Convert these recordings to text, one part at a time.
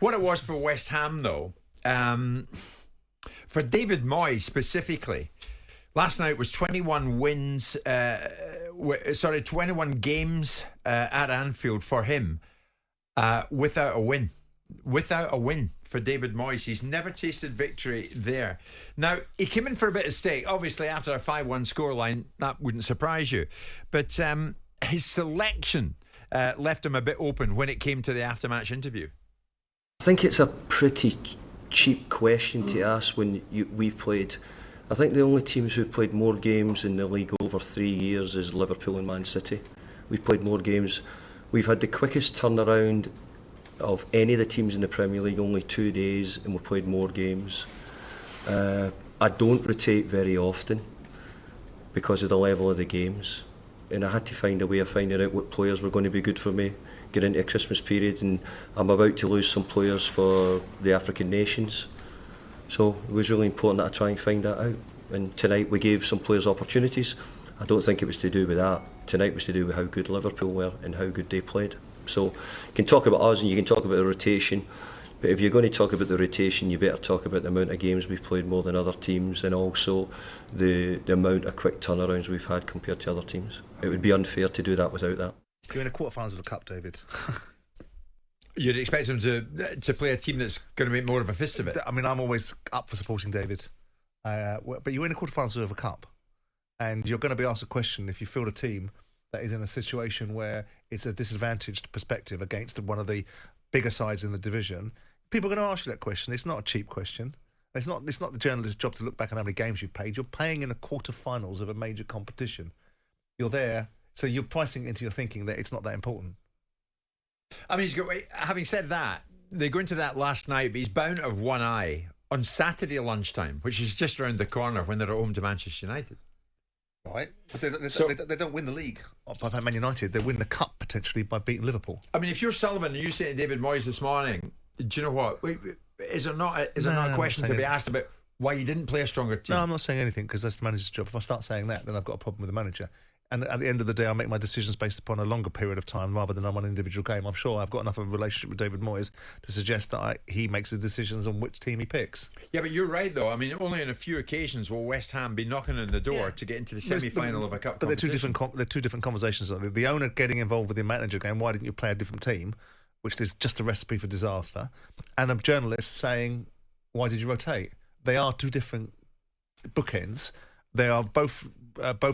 What it was for West Ham, though, for David Moyes specifically, last night was 21 wins, 21 games at Anfield for him without a win. Without a win for David Moyes. He's never tasted victory there. Now, he came in for a bit of stake. Obviously, after a 5-1 scoreline, that wouldn't surprise you. But his selection left him a bit open when it came to the aftermatch interview. I think it's a pretty cheap question to ask when we've played. I think the only teams who've played more games in the league over 3 years is Liverpool and Man City. We've played more games. We've had the quickest turnaround of any of the teams in the Premier League, only 2 days, and we've played more games. I don't rotate very often because of the level of the games, and I had to find a way of finding out what players were going to be good for me, get into a Christmas period, and I'm about to lose some players for the African nations, so it was really important that I try and find that out. And tonight we gave some players opportunities. I don't think it was to do with that. Tonight was to do with how good Liverpool were and how good they played. So you can talk about us and you can talk about the rotation, but if you're going to talk about the rotation, you better talk about the amount of games we've played more than other teams, and also the amount of quick turnarounds we've had compared to other teams. It would be unfair to do that without that. You're in a quarterfinals of the Cup, David. You'd expect him to play a team that's going to make more of a fist of it. I mean, I'm always up for supporting David, but you're in a quarterfinals of a Cup, and you're going to be asked a question if you field a team that is in a situation where it's a disadvantaged perspective against one of the bigger sides in the division. People are going to ask you that question. It's not a cheap question. It's not the journalist's job to look back on how many games you've played. You're playing in a quarterfinals of a major competition. You're there, so you're pricing into your thinking that it's not that important. I mean, having said that, they go into that last night, but he's bound to have one eye on Saturday lunchtime, which is just around the corner when they're at home to Manchester United. Right, but they don't win the league by Man United. They win the Cup potentially by beating Liverpool. I mean, if you're Sullivan and you say to David Moyes this morning, do you know what? Is there not a question to be asked about why you didn't play a stronger team? No, I'm not saying anything because that's the manager's job. If I start saying that, then I've got a problem with the manager. And at the end of the day, I make my decisions based upon a longer period of time rather than on one individual game. I'm sure I've got enough of a relationship with David Moyes to suggest that he makes the decisions on which team he picks. Yeah, but you're right, though. I mean, only on a few occasions will West Ham be knocking on the door to get into the semi-final of a cup competition. But they're two different conversations. The owner getting involved with the manager going, why didn't you play a different team, which is just a recipe for disaster, and a journalist saying, why did you rotate? They are two different bookends. They are both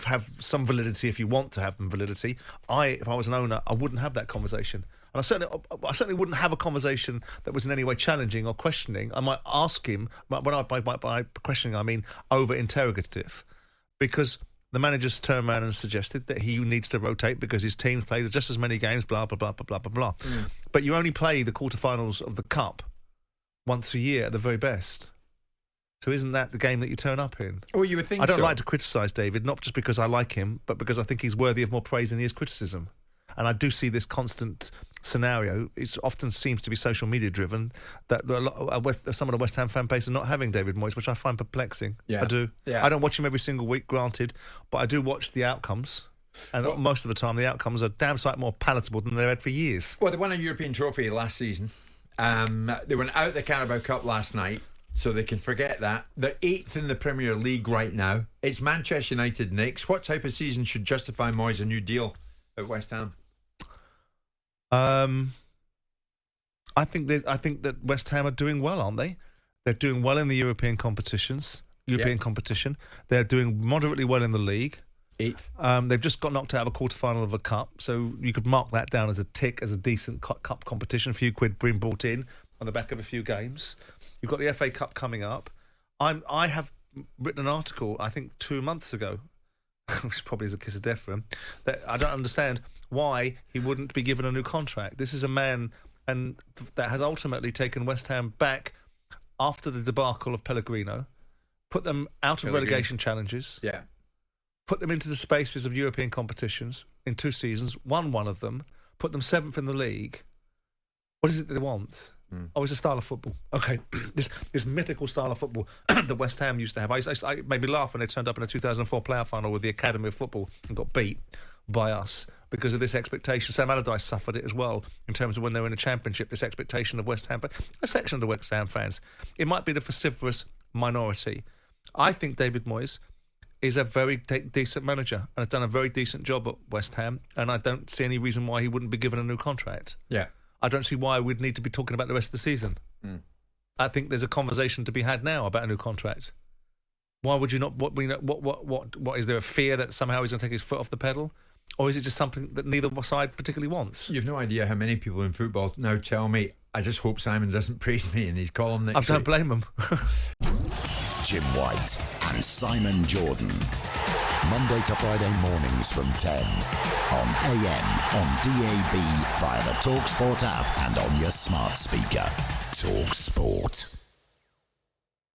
have some validity if you want to have them validity. If I was an owner, I wouldn't have that conversation. And I certainly wouldn't have a conversation that was in any way challenging or questioning. I might ask him, by questioning I mean over-interrogative, because the manager's turned around and suggested that he needs to rotate because his team's played just as many games, blah, blah, blah, blah, blah, blah, blah. But you only play the quarterfinals of the Cup once a year at the very best. So isn't that the game that you turn up in? Well, you would think so. I don't like to criticise David, not just because I like him, but because I think he's worthy of more praise than he is criticism. And I do see this constant scenario. It often seems to be social media driven that some of the West Ham fan base are not having David Moyes, which I find perplexing. Yeah. I do. Yeah. I don't watch him every single week, granted, but I do watch the outcomes. And most of the time, the outcomes are damn sight more palatable than they've had for years. Well, they won a European trophy last season. They went out the Carabao Cup last night, so they can forget that. They're 8th in the Premier League right now. It's Manchester United next. What type of season should justify Moyes a new deal at West Ham? I think that West Ham are doing well, aren't they? They're doing well in the European competition. They're doing moderately well in the league. 8th. They've just got knocked out of a quarter-final of a cup, so you could mark that down as a tick, as a decent cup competition. A few quid being brought in on the back of a few games. You've got the FA Cup coming up. I have written an article, I think 2 months ago, which probably is a kiss of death for him, that I don't understand why he wouldn't be given a new contract. This is a man that has ultimately taken West Ham back after the debacle of Pellegrino, put them out of relegation challenges, put them into the spaces of European competitions in 2 seasons, won one of them, put them 7th in the league. What is it that they want? Oh, it's a style of football. Okay, this mythical style of football that West Ham used to have. I made me laugh when they turned up in a 2004 playoff final with the Academy of Football and got beat by us because of this expectation. Sam Allardyce suffered it as well in terms of when they were in the Championship, this expectation of West Ham, a section of the West Ham fans. It might be the vociferous minority. I think David Moyes is a very decent manager and has done a very decent job at West Ham, and I don't see any reason why he wouldn't be given a new contract. Yeah. I don't see why we'd need to be talking about the rest of the season. I think there's a conversation to be had now about a new contract. Why would you not? What is there a fear that somehow he's going to take his foot off the pedal, or is it just something that neither side particularly wants? You've no idea how many people in football now tell me, I just hope Simon doesn't praise me in his column next week. I don't blame him. Jim White and Simon Jordan. Monday to Friday mornings from 10 on AM, on DAB, via the talkSPORT app and on your smart speaker. talkSPORT.